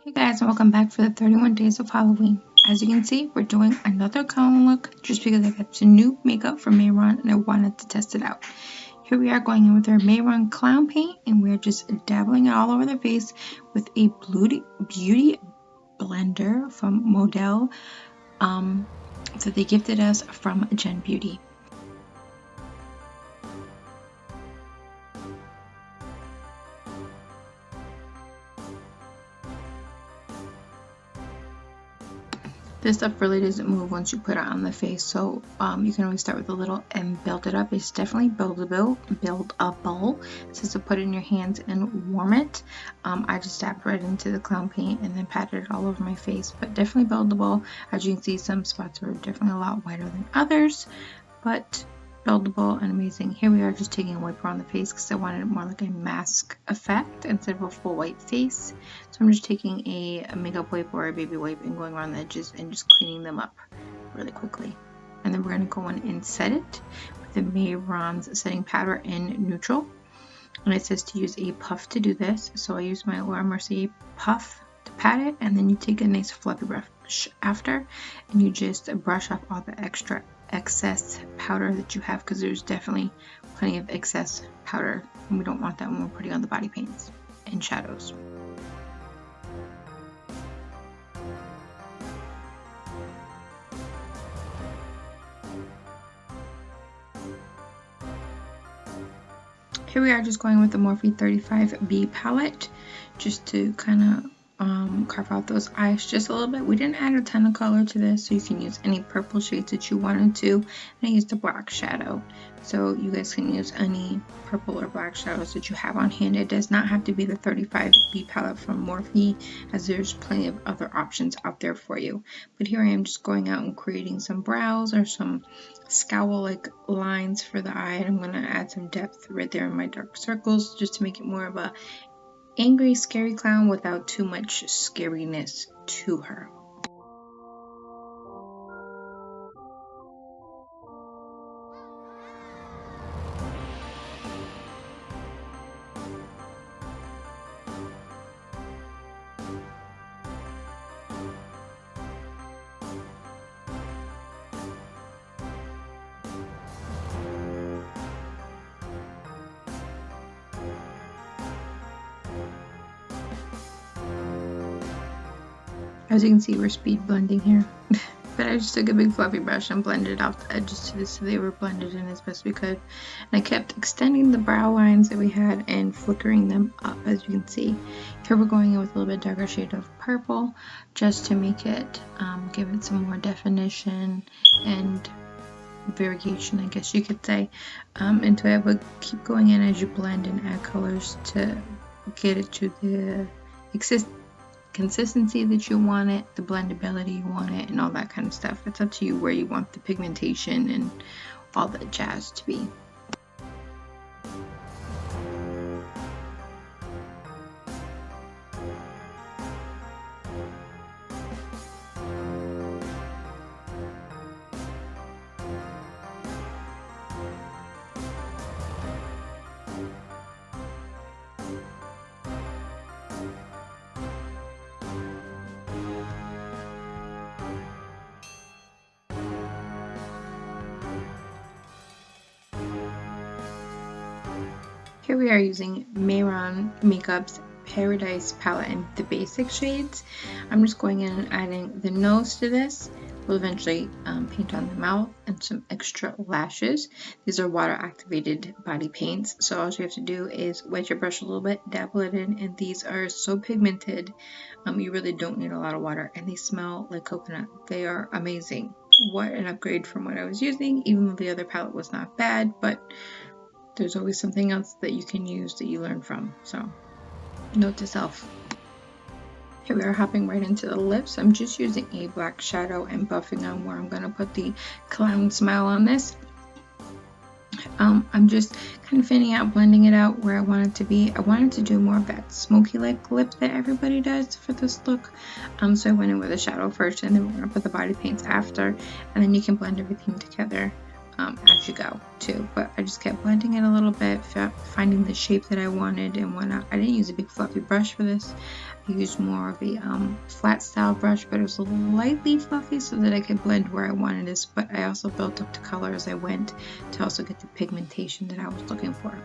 Hey guys, and welcome back for the 31 days of Halloween. As you can see, we're doing another clown look just because I got some new makeup from Mehron and I wanted to test it out. Here we are going in with our Mehron clown paint, and we're just dabbling it all over the face with a beauty blender from Model that they gifted us from Gen Beauty. This stuff really doesn't move once you put it on the face, so you can always start with a little and build it up. It's definitely buildable. It says to put it in your hands and warm it. I just dabbed right into the clown paint and then patted it all over my face, but definitely buildable. As you can see, some spots are definitely a lot whiter than others, but buildable and amazing. Here we are just taking a wiper on the face because I wanted it more like a mask effect instead of a full white face. So I'm just taking a makeup wipe or a baby wipe and going around the edges and just cleaning them up really quickly. And then we're going to go in and set it with the Mehron's setting powder in neutral. And it says to use a puff to do this. So I use my Laura Mercier puff to pat it, and then you take a nice fluffy brush after and you just brush off all the excess powder that you have, because there's definitely plenty of excess powder and we don't want that when we're putting on the body paints and shadows. Here we are just going with the Morphe 35B palette just to kind of carve out those eyes just a little bit. We didn't add a ton of color to this, so you can use any purple shades that you wanted to. And I used a black shadow, so you guys can use any purple or black shadows that you have on hand. It does not have to be the 35B palette from Morphe, as there's plenty of other options out there for you. But here I am just going out and creating some brows or some scowl-like lines for the eye, and I'm going to add some depth right there in my dark circles just to make it more of a angry, scary clown without too much scariness to her. As you can see, we're speed blending here. But I just took a big fluffy brush and blended out the edges to this so they were blended in as best we could. And I kept extending the brow lines that we had and flickering them up, as you can see. Here we're going in with a little bit darker shade of purple just to make it, give it some more definition and variegation, I guess you could say, into it. But keep going in as you blend and add colors to get it to the consistency that you want it, the blendability you want it, and all that kind of stuff. It's up to you where you want the pigmentation and all that jazz to be. Here we are using Mehron Makeup's Paradise palette in the basic shades. I'm just going in and adding the nose to this. We'll eventually paint on the mouth and some extra lashes. These are water activated body paints, so all you have to do is wet your brush a little bit, dabble it in, and these are so pigmented, you really don't need a lot of water, and they smell like coconut. They are amazing. What an upgrade from what I was using, even though the other palette was not bad, but there's always something else that you can use that you learn from. So, note to self. Here we are hopping right into the lips. I'm just using a black shadow and buffing on where I'm going to put the clown smile on this. I'm just kind of fanning out, blending it out where I want it to be. I wanted to do more of that smoky-like lip that everybody does for this look. So I went in with a shadow first, and then we're going to put the body paints after, and then you can blend everything together as you go too. But I just kept blending it a little bit, finding the shape that I wanted and whatnot. I didn't use a big fluffy brush for this. I used more of a flat style brush, but it was lightly fluffy so that I could blend where I wanted this. But I also built up the color as I went to also get the pigmentation that I was looking for.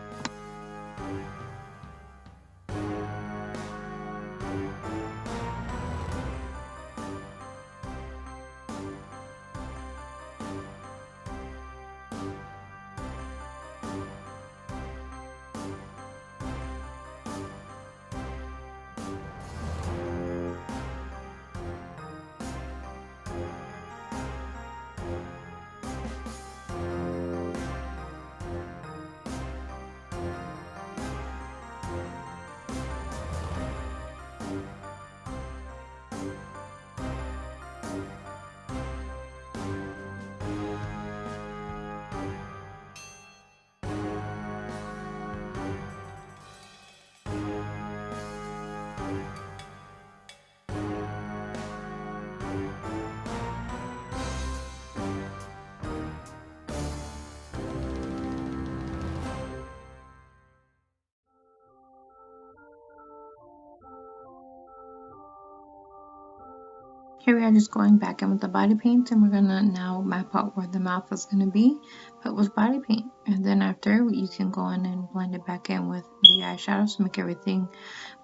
Here we are just going back in with the body paint, and we're gonna now map out where the mouth is gonna be, but with body paint. And then after, you can go in and blend it back in with the eyeshadow to make everything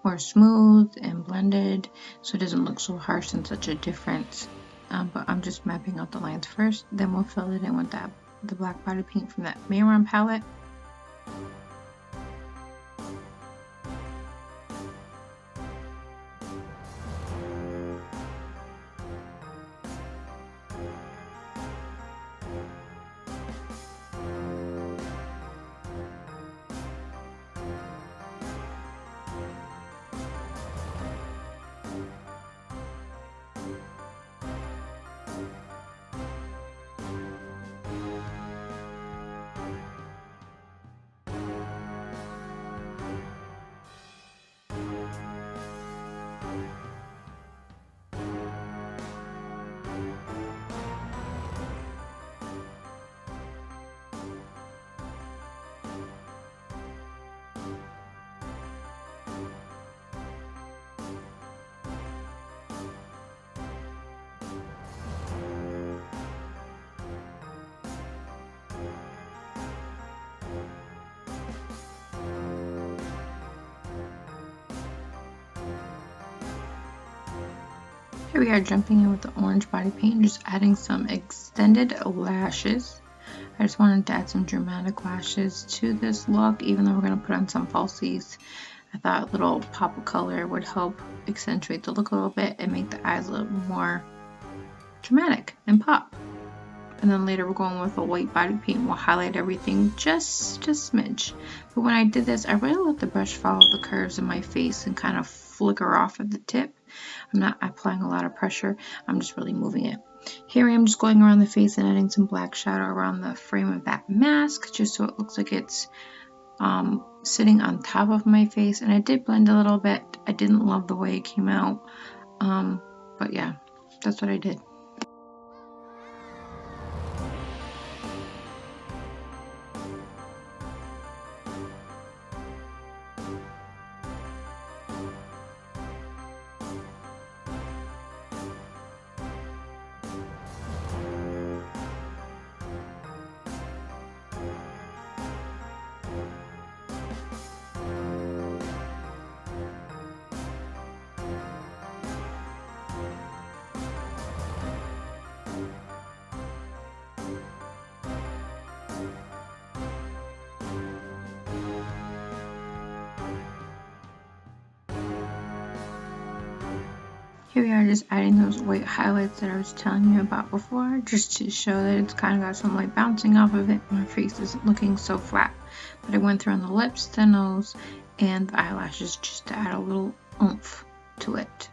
more smooth and blended, so it doesn't look so harsh and such a difference. But I'm just mapping out the lines first, then we'll fill it in with the black body paint from that Mehron palette. Here we are jumping in with the orange body paint, just adding some extended lashes. I just wanted to add some dramatic lashes to this look, even though we're going to put on some falsies. I thought a little pop of color would help accentuate the look a little bit and make the eyes look more dramatic and pop. And then later we're going with a white body paint. We'll highlight everything just smidge. But when I did this, I really let the brush follow the curves in my face and kind of flicker off at the tip. I'm not applying a lot of pressure. I'm just really moving it. Here I am just going around the face and adding some black shadow around the frame of that mask, just so it looks like it's sitting on top of my face. And I did blend a little bit. I didn't love the way it came out. But yeah, that's what I did. Here we are just adding those white highlights that I was telling you about before, just to show that it's kind of got some light bouncing off of it. My face isn't looking so flat. But I went through on the lips, the nose, and the eyelashes just to add a little oomph to it.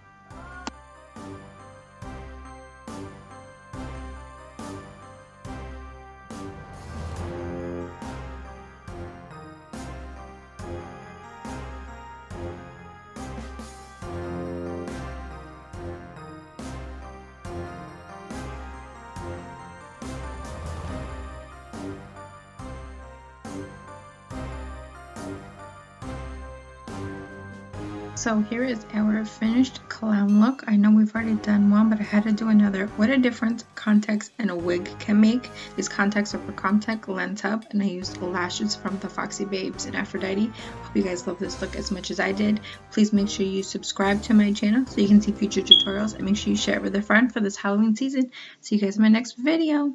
So here is our finished clown look. I know we've already done one, but I had to do another. What a difference contacts and a wig can make. These contacts are for contact lens hub, and I used lashes from the Foxy Babes and Aphrodite. Hope you guys love this look as much as I did. Please make sure you subscribe to my channel so you can see future tutorials, and make sure you share it with a friend for this Halloween season. See you guys in my next video.